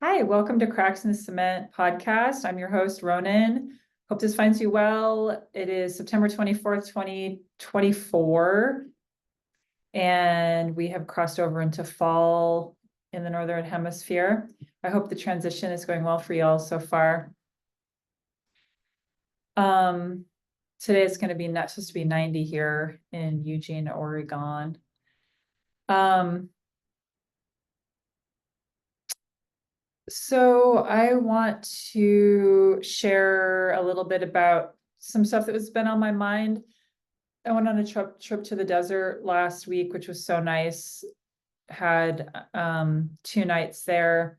Hi, welcome to Cracks in the Cement podcast. I'm your host, Ronan. Hope this finds you well. It is September 24th, 2024, and we have crossed over into fall in the Northern Hemisphere. I hope the transition is going well for y'all so far. Today it's going to be not supposed to be 90 here in Eugene, Oregon. So I want to share a little bit about some stuff that has been on my mind. I went on a trip to the desert last week, which was so nice. Had 2 nights there.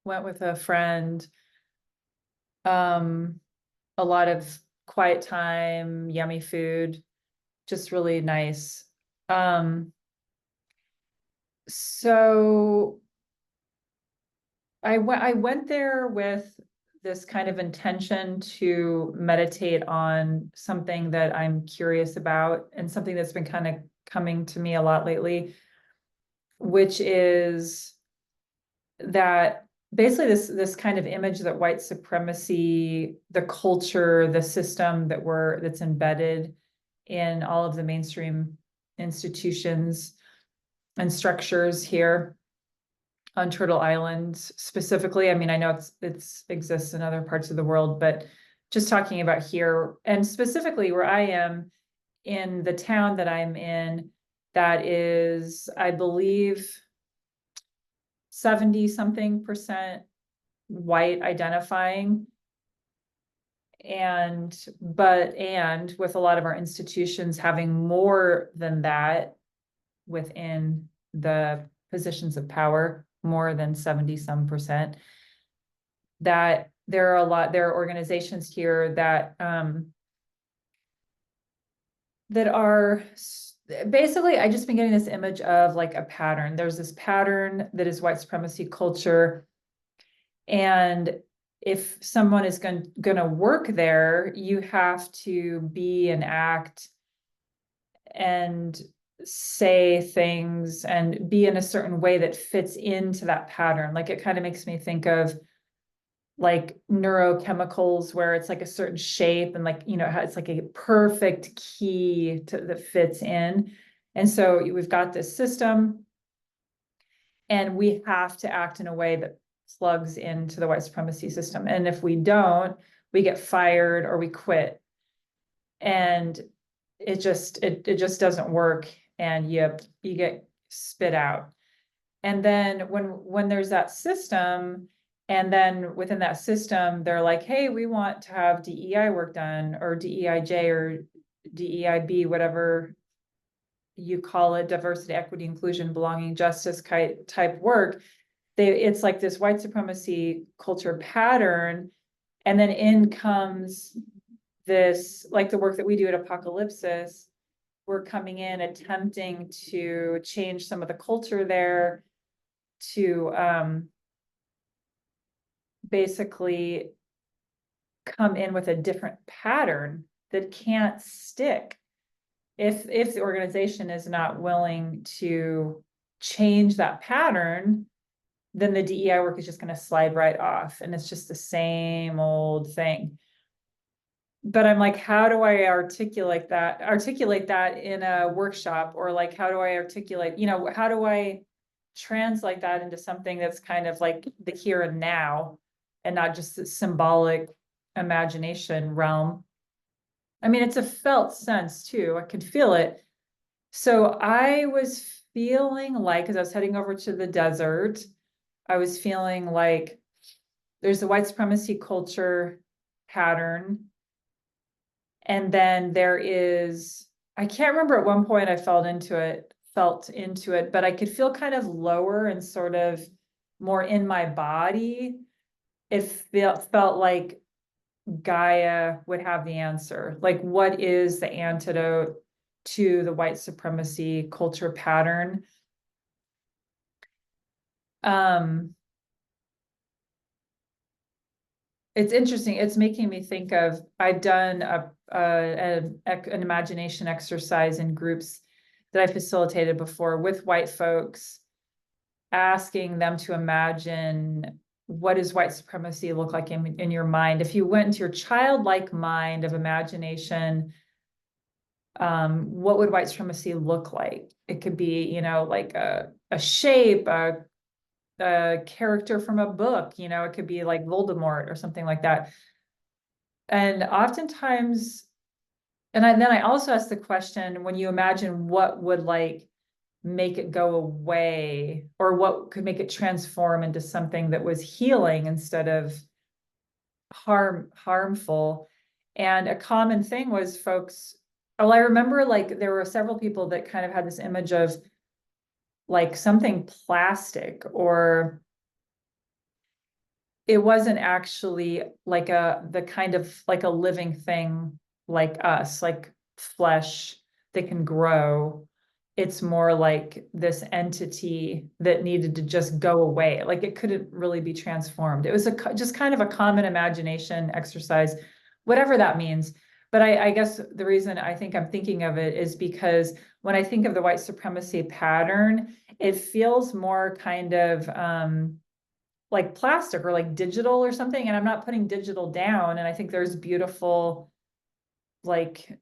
Went with a friend. A lot of quiet time, yummy food, just really nice. So I went there with this kind of intention to meditate on something that I'm curious about and something that's been kind of coming to me a lot lately, which is that basically this kind of image that white supremacy, the culture, the system that's embedded in all of the mainstream institutions and structures here on Turtle Island specifically. I mean, I know it's exists in other parts of the world, but just talking about here and specifically where I am in the town that I'm in, that is, I believe, 70-something% white identifying. And with a lot of our institutions having more than that within the positions of power, more than 70-some%, that there are organizations here that are basically, I just been getting this image of like a pattern. There's this pattern that is white supremacy culture. And if someone is going to work there, you have to be and act and say things and be in a certain way that fits into that pattern. Like it kind of makes me think of like neurochemicals where it's like a certain shape and like, it's like a perfect key that fits in. And so we've got this system and we have to act in a way that plugs into the white supremacy system. And if we don't, we get fired or we quit. And it just doesn't work, and you get spit out. And then when there's that system, and then within that system, they're like, hey, we want to have DEI work done, or DEIJ or DEIB, whatever you call it, diversity, equity, inclusion, belonging, justice type work. It's like this white supremacy culture pattern. And then in comes this, like the work that we do at Apokalypsis, we're coming in attempting to change some of the culture there to basically come in with a different pattern that can't stick. If the organization is not willing to change that pattern, then the DEI work is just going to slide right off, and it's just the same old thing. But I'm like, how do I articulate that in a workshop? Or like, how do I articulate, how do I translate that into something that's kind of like the here and now and not just the symbolic imagination realm? I mean, it's a felt sense too. I could feel it. So I was feeling like, as I was heading over to the desert, I was feeling like there's a white supremacy culture pattern. And then there is, I can't remember at one point I felt into it, but I could feel kind of lower and sort of more in my body. It felt like Gaia would have the answer. Like, what is the antidote to the white supremacy culture pattern? It's interesting. It's making me think of, I've done an imagination exercise in groups that I facilitated before with white folks. asking them to imagine, what does white supremacy look like in your mind? If you went into your childlike mind of imagination, what would white supremacy look like? It could be, you know, like a shape, a character from a book, you know, it could be like Voldemort or something like that. And oftentimes, then I also ask the question, when you imagine what would like make it go away, or what could make it transform into something that was healing instead of harmful. And a common thing was folks, well, I remember like there were several people that kind of had this image of like something plastic, or it wasn't actually like the kind of like a living thing like us, like flesh that can grow. It's more like this entity that needed to just go away. Like it couldn't really be transformed. It was just kind of a common imagination exercise, whatever that means. But I guess the reason I think I'm thinking of it is because when I think of the white supremacy pattern, it feels more kind of like plastic or like digital or something. And I'm not putting digital down. And I think there's beautiful, like,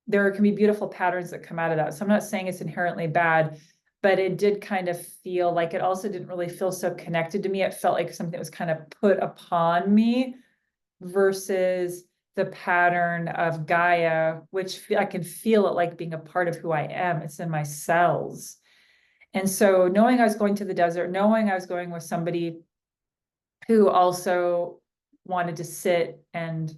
there can be beautiful patterns that come out of that. So I'm not saying it's inherently bad, but it did kind of feel like, it also didn't really feel so connected to me. It felt like something that was kind of put upon me versus the pattern of Gaia, which I can feel it like being a part of who I am. It's in my cells. And so knowing I was going to the desert, knowing I was going with somebody who also wanted to sit and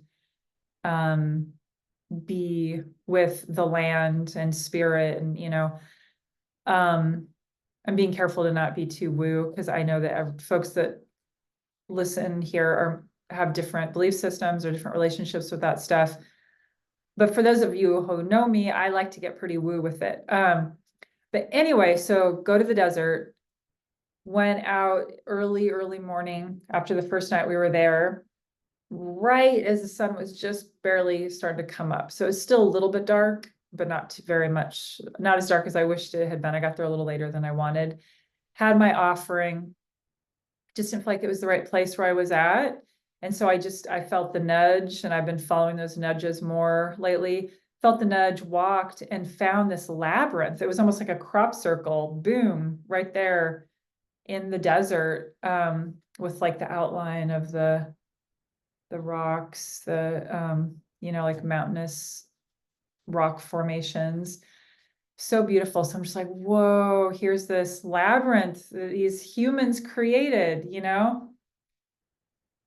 be with the land and spirit, and you know, I'm being careful to not be too woo, because I know that folks that listen here have different belief systems or different relationships with that stuff. But for those of you who know me, I like to get pretty woo with it. But anyway, so go to the desert, went out early morning after the first night we were there, right as the sun was just barely starting to come up. So it's still a little bit dark, but not very much, not as dark as I wished it had been. I got there a little later than I wanted. Had my offering, just didn't feel like it was the right place where I was at. And so I felt the nudge, and I've been following those nudges more lately. Felt the nudge, walked, and found this labyrinth. It was almost like a crop circle, boom, right there in the desert, with like the outline of the rocks, the you know, like mountainous rock formations. So beautiful. So I'm just like, whoa, here's this labyrinth that these humans created, you know,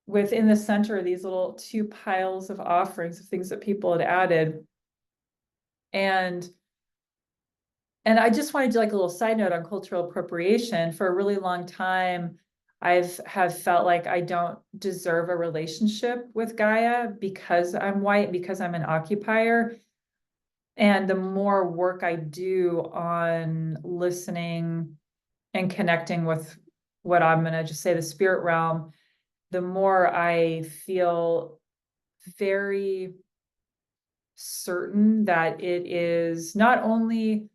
within the center of these little two piles of offerings of things that people had added. And I just want to do like a little side note on cultural appropriation. For a really long time, have felt like I don't deserve a relationship with Gaia because I'm white, because I'm an occupier. And the more work I do on listening and connecting with what I'm going to just say the spirit realm, the more I feel very certain that it is not only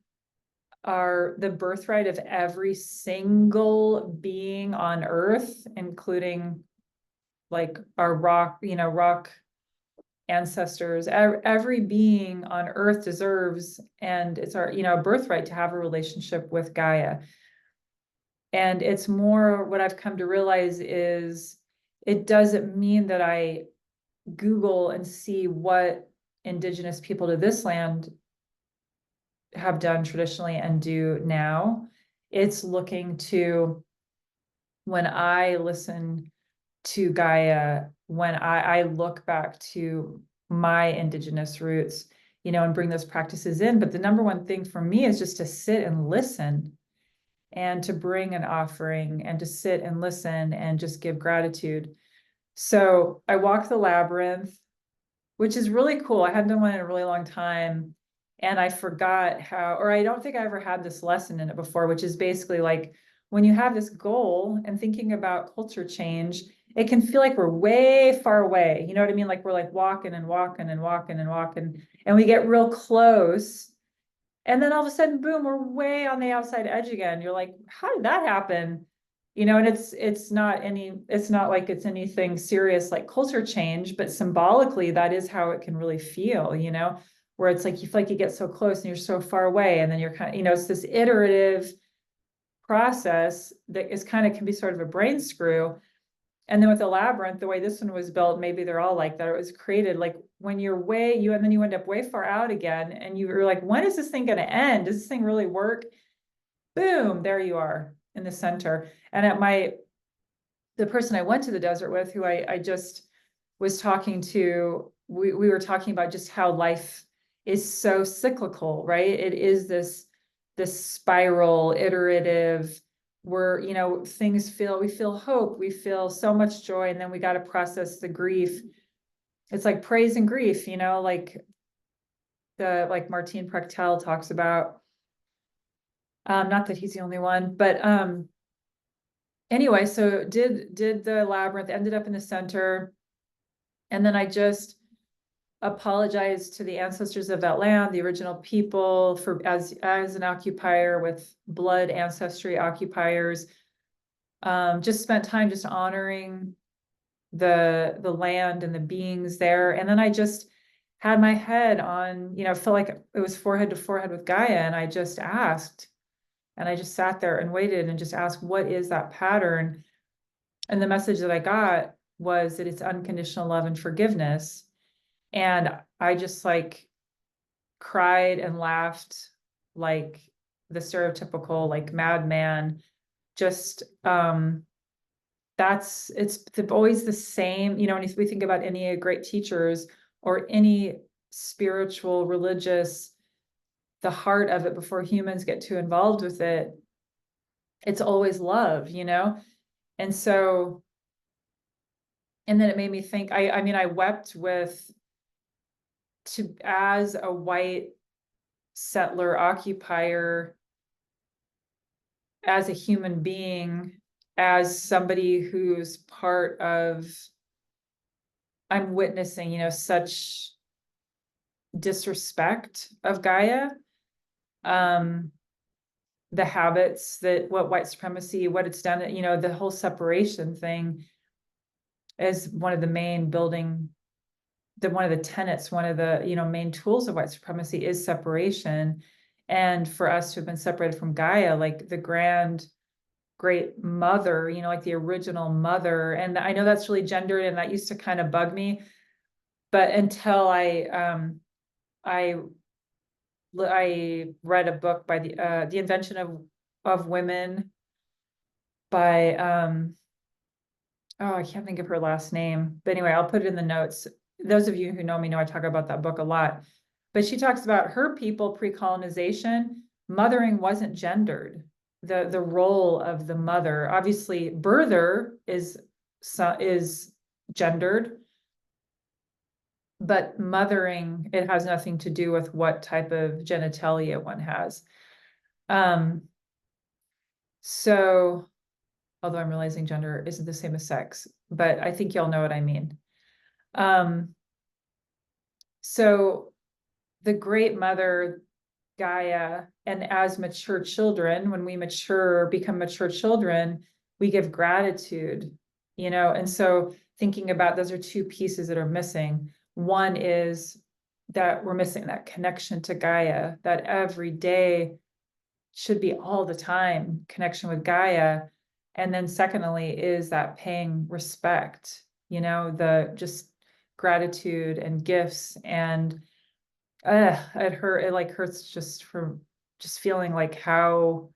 the birthright of every single being on earth, including like our rock ancestors. Every being on earth deserves, and it's our, you know, birthright to have a relationship with Gaia. And it's more, what I've come to realize is, it doesn't mean that I Google and see what indigenous people to this land have done traditionally and do now. It's looking to, when I listen to Gaia, when I look back to my indigenous roots, you know, and bring those practices in. But the number one thing for me is just to sit and listen, and to bring an offering, and to sit and listen and just give gratitude. So I walked the labyrinth, which is really cool. I hadn't done one in a really long time. And I forgot how, or I don't think I ever had this lesson in it before, which is basically like, when you have this goal and thinking about culture change, it can feel like we're way far away. You know what I mean? Like we're like walking and walking and walking and walking, and we get real close. And then all of a sudden, boom, we're way on the outside edge again. You're like, how did that happen? You know, and it's not like it's anything serious like culture change, but symbolically, that is how it can really feel, you know, where it's like you feel like you get so close and you're so far away, and then you're kind of, you know, it's this iterative process that is kind of can be sort of a brain screw. And then with the labyrinth, the way this one was built, maybe they're all like that. It was created like when you're and then you end up way far out again, and you're like, when is this thing going to end? Does this thing really work? Boom, there you are in the center. And the person I went to the desert with, who I just was talking to, we were talking about just how life is so cyclical, right? It is this spiral, iterative, where, you know, we feel hope, we feel so much joy, and then we got to process the grief. It's like praise and grief, you know, like Martin Prechtel talks about. Not that he's the only one, but anyway, so did the labyrinth, ended up in the center, and then I just apologized to the ancestors of that land, the original people, for as an occupier with blood ancestry occupiers. Just spent time just honoring the land and the beings there. And then I just had my head on, you know, felt like it was forehead to forehead with Gaia. And I just asked, and I just sat there and waited and just asked, what is that pattern? And the message that I got was that it's unconditional love and forgiveness. And I just like cried and laughed like the stereotypical like madman. Just it's always the same, you know, and if we think about any great teachers or any spiritual, religious, the heart of it before humans get too involved with it, it's always love, you know? And so, and then it made me think, I mean, I wept as a white settler occupier, as a human being, as somebody who's part of, I'm witnessing, you know, such disrespect of Gaia, the habits that what white supremacy, what it's done, you know, the whole separation thing is one of the main one of the tenets, one of the, you know, main tools of white supremacy is separation. And for us to have been separated from Gaia, like the great mother, you know, like the original mother. And I know that's really gendered, and that used to kind of bug me, but until I read a book by the Invention of Women by oh, I can't think of her last name, but anyway, I'll put it in the notes. Those of you who know me know I talk about that book a lot. But she talks about her people pre-colonization, mothering wasn't gendered. The role of the mother, obviously, birther is gendered, but mothering, it has nothing to do with what type of genitalia one has. So, although I'm realizing gender isn't the same as sex, but I think y'all know what I mean. So the great mother, Gaia, and as mature children, when we become mature children, we give gratitude, you know? And so thinking about those are two pieces that are missing. One is that we're missing that connection to Gaia, that every day should be all the time connection with Gaia. And then secondly is that paying respect, you know, the just gratitude and gifts. And it like hurts just from just feeling like how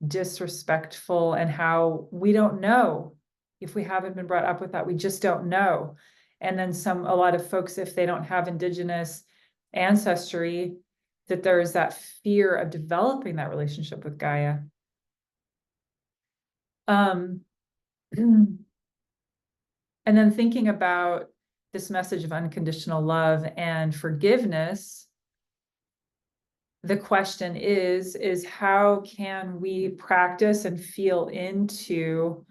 disrespectful, and how we don't know if we haven't been brought up with that, we just don't know. And then a lot of folks, if they don't have indigenous ancestry, that there is that fear of developing that relationship with Gaia. And then thinking about this message of unconditional love and forgiveness, the question is how can we practice and feel into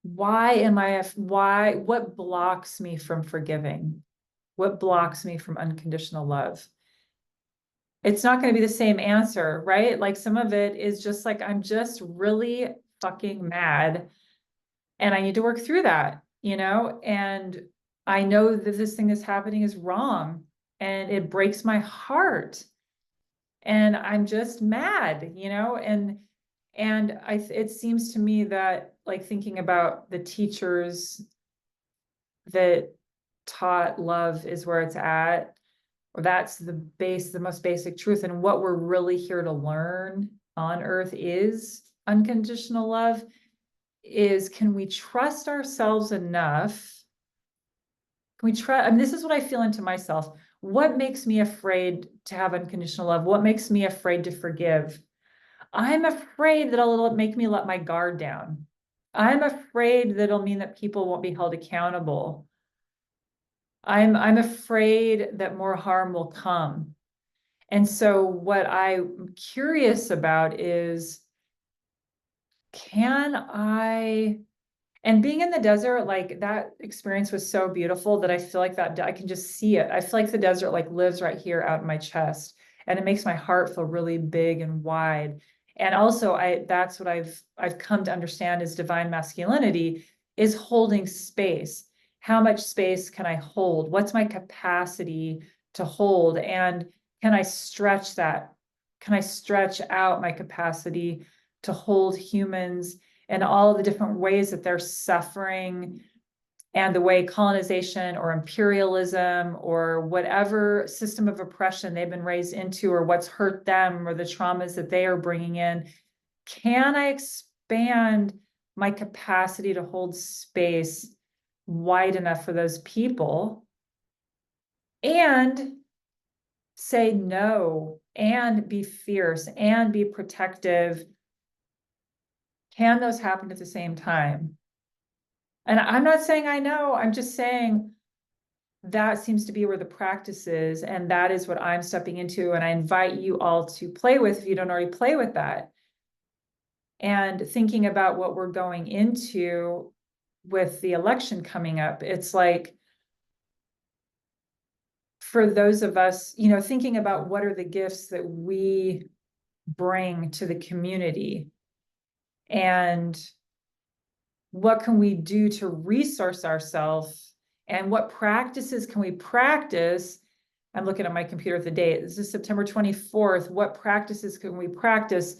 what blocks me from forgiving? What blocks me from unconditional love? it's not going to be the same answer, right? Like some of it is just like, I'm just really fucking mad and I need to work through that, and I know that this thing that's happening is wrong and it breaks my heart and I'm just mad, and it seems to me that like thinking about the teachers that taught love is where it's at, or that's the most basic truth. And what we're really here to learn on earth is unconditional love, is can we trust ourselves enough? Can we try? I mean, this is what I feel into myself. What makes me afraid to have unconditional love? What makes me afraid to forgive? I'm afraid that it'll make me let my guard down. I'm afraid that it'll mean that people won't be held accountable. I'm afraid that more harm will come. And so what I'm curious about is, can I, and being in the desert, like that experience was so beautiful that I feel like that I can just see it. I feel like the desert like lives right here out in my chest, and it makes my heart feel really big and wide. And also that's what I've come to understand is divine masculinity is holding space. How much space can I hold? What's my capacity to hold? And can I stretch that? Can I stretch out my capacity to hold humans and all the different ways that they're suffering, and the way colonization or imperialism or whatever system of oppression they've been raised into, or what's hurt them, or the traumas that they are bringing in? Can I expand my capacity to hold space wide enough for those people and say no and be fierce and be protective? Can those happen at the same time? And I'm not saying I know, I'm just saying that seems to be where the practice is, and that is what I'm stepping into. And I invite you all to play with if you don't already play with that. And thinking about what we're going into with the election coming up, it's like, for those of us, thinking about what are the gifts that we bring to the community, and what can we do to resource ourselves, and what practices can we practice? I'm looking at my computer at the date. This is September 24th. What practices can we practice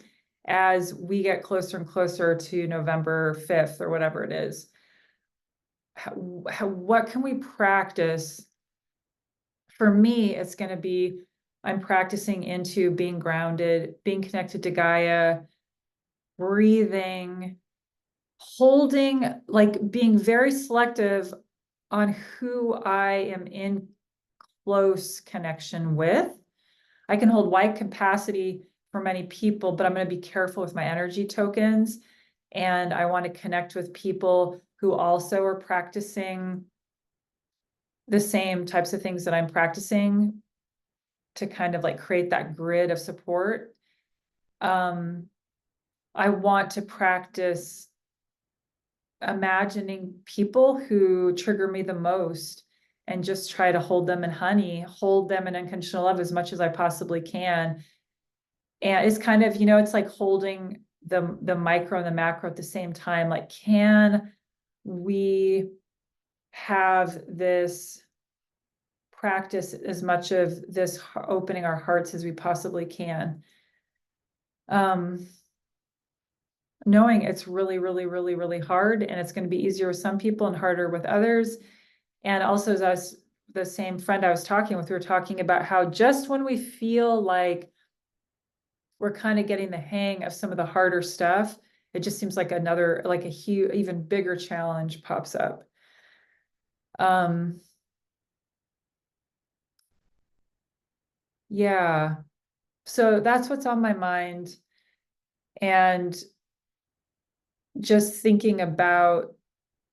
as we get closer and closer to November 5th or whatever it is? What can we practice? For me, it's going to be, I'm practicing into being grounded, being connected to Gaia, breathing, holding, like being very selective on who I am in close connection with. I can hold wide capacity for many people, but I'm going to be careful with my energy tokens. And I want to connect with people who also are practicing the same types of things that I'm practicing, to kind of like create that grid of support. I want to practice imagining people who trigger me the most and just try to hold them in honey, hold them in unconditional love as much as I possibly can. And it's kind of, it's like holding the micro and the macro at the same time. Like, can we have this practice as much of this opening our hearts as we possibly can? Knowing it's really, really, really, really hard, and it's going to be easier with some people and harder with others. And also, as the same friend I was talking with, we were talking about how just when we feel like we're kind of getting the hang of some of the harder stuff, it just seems like another, like a huge, even bigger challenge pops up. Yeah. So that's what's on my mind. And just thinking about,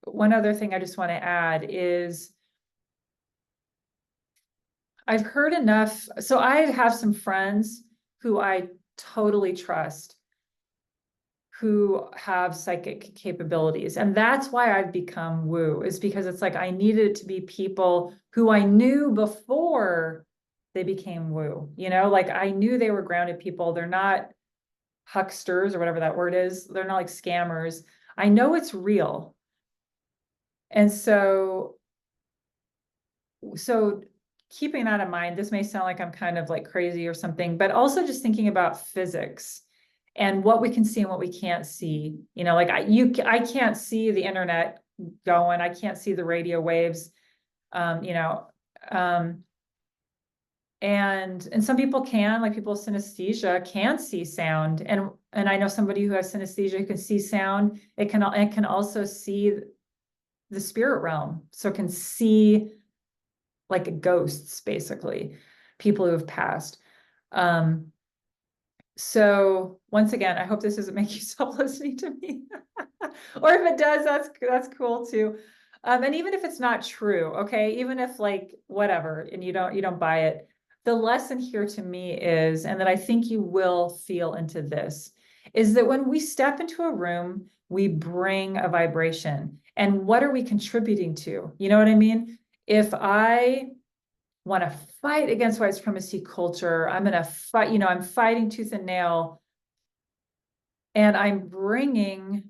one other thing I just want to add is, I've heard enough. So I have some friends who I totally trust, who have psychic capabilities. And that's why I've become woo, is because it's like I needed it to be people who I knew before they became woo, you know, like I knew they were grounded people. They're not hucksters or whatever that word is. They're not like scammers. I know it's real. And so keeping that in mind, this may sound like I'm kind of like crazy or something, but also just thinking about physics and what we can see and what we can't see. You know, like I can't see the internet going. I can't see the radio waves. You know, and some people can, like people with synesthesia can see sound, and I know somebody who has synesthesia who can see sound. It can also see the spirit realm, so it can see like ghosts, basically, people who have passed. So once again, I hope this doesn't make you stop listening to me. Or if it does, that's cool too. And even if it's not true, okay, even if like whatever, and you don't buy it, the lesson here to me is, and that I think you will feel into this, is that when we step into a room, we bring a vibration. And what are we contributing to? You know what I mean? If I want to fight against white supremacy culture, I'm going to fight, you know, I'm fighting tooth and nail, and I'm bringing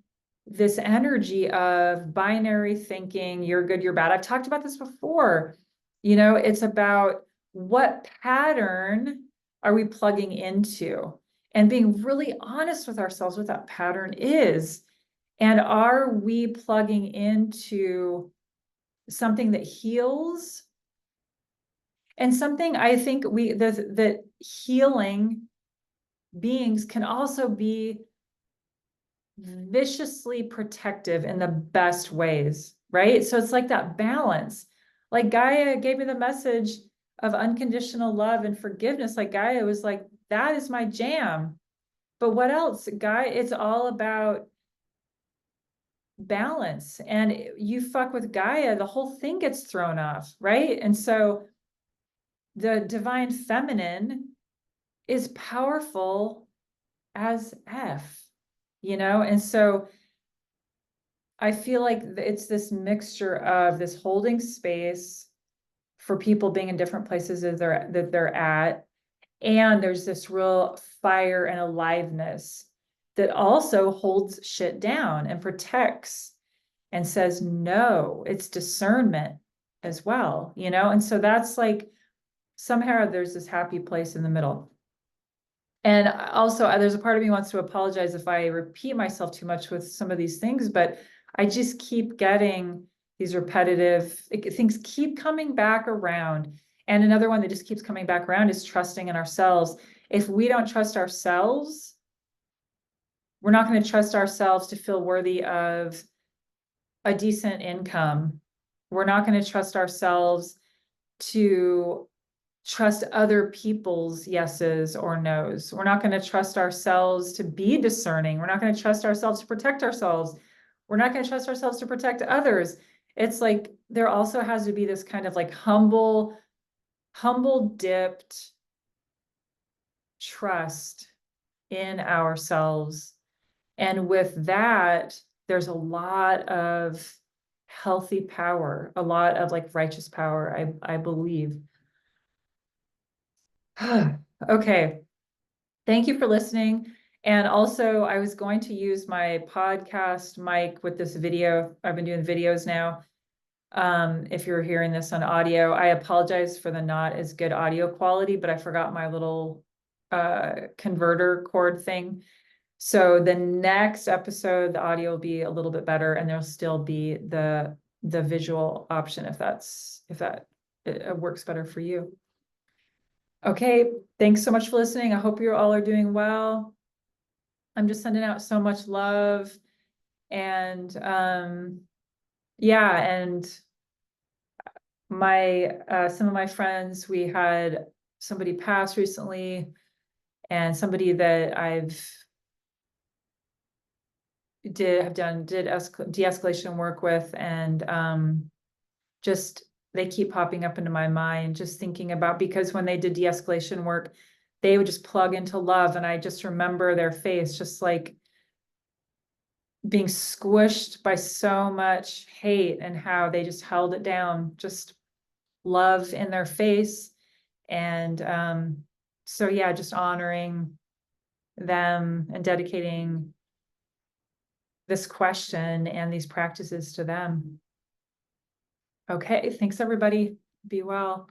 this energy of binary thinking, you're good, you're bad. I've talked about this before. You know, it's about what pattern are we plugging into, and being really honest with ourselves what that pattern is. And are we plugging into something that heals? And something I think that healing beings can also be viciously protective in the best ways, right? So it's like that balance. Like Gaia gave me the message of unconditional love and forgiveness. Like Gaia was like, that is my jam. But what else? Gaia, it's all about balance. And you fuck with Gaia, the whole thing gets thrown off, right? And so the divine feminine is powerful as F, you know? And so I feel like it's this mixture of this holding space for people being in different places that they're at. And there's this real fire and aliveness that also holds shit down and protects and says, no, it's discernment as well, you know? And so that's like, somehow there's this happy place in the middle. And also, there's a part of me wants to apologize if I repeat myself too much with some of these things, but I just keep getting these repetitive things keep coming back around. And another one that just keeps coming back around is trusting in ourselves. If we don't trust ourselves, we're not going to trust ourselves to feel worthy of a decent income. We're not going to trust ourselves to trust other people's yeses or nos. We're not going to trust ourselves to be discerning. We're not going to trust ourselves to protect ourselves. We're not going to trust ourselves to protect others. It's like there also has to be this kind of like humble dipped trust in ourselves. And with that, there's a lot of healthy power, a lot of like righteous power, I believe. Okay. Thank you for listening. And also, I was going to use my podcast mic with this video. I've been doing videos now. If you're hearing this on audio, I apologize for the not as good audio quality, but I forgot my little converter cord thing. So the next episode, the audio will be a little bit better, and there'll still be the visual option if that works better for you. Okay, thanks so much for listening. I hope you all are doing well. I'm just sending out so much love, and yeah, and my some of my friends, we had somebody pass recently, and somebody that I've did de-escalation work with, and just they keep popping up into my mind, just thinking about, because when they did de-escalation work, they would just plug into love, and I just remember their face just like being squished by so much hate, and how they just held it down, just love in their face. And so yeah, just honoring them and dedicating this question and these practices to them. Okay, thanks everybody. Be well.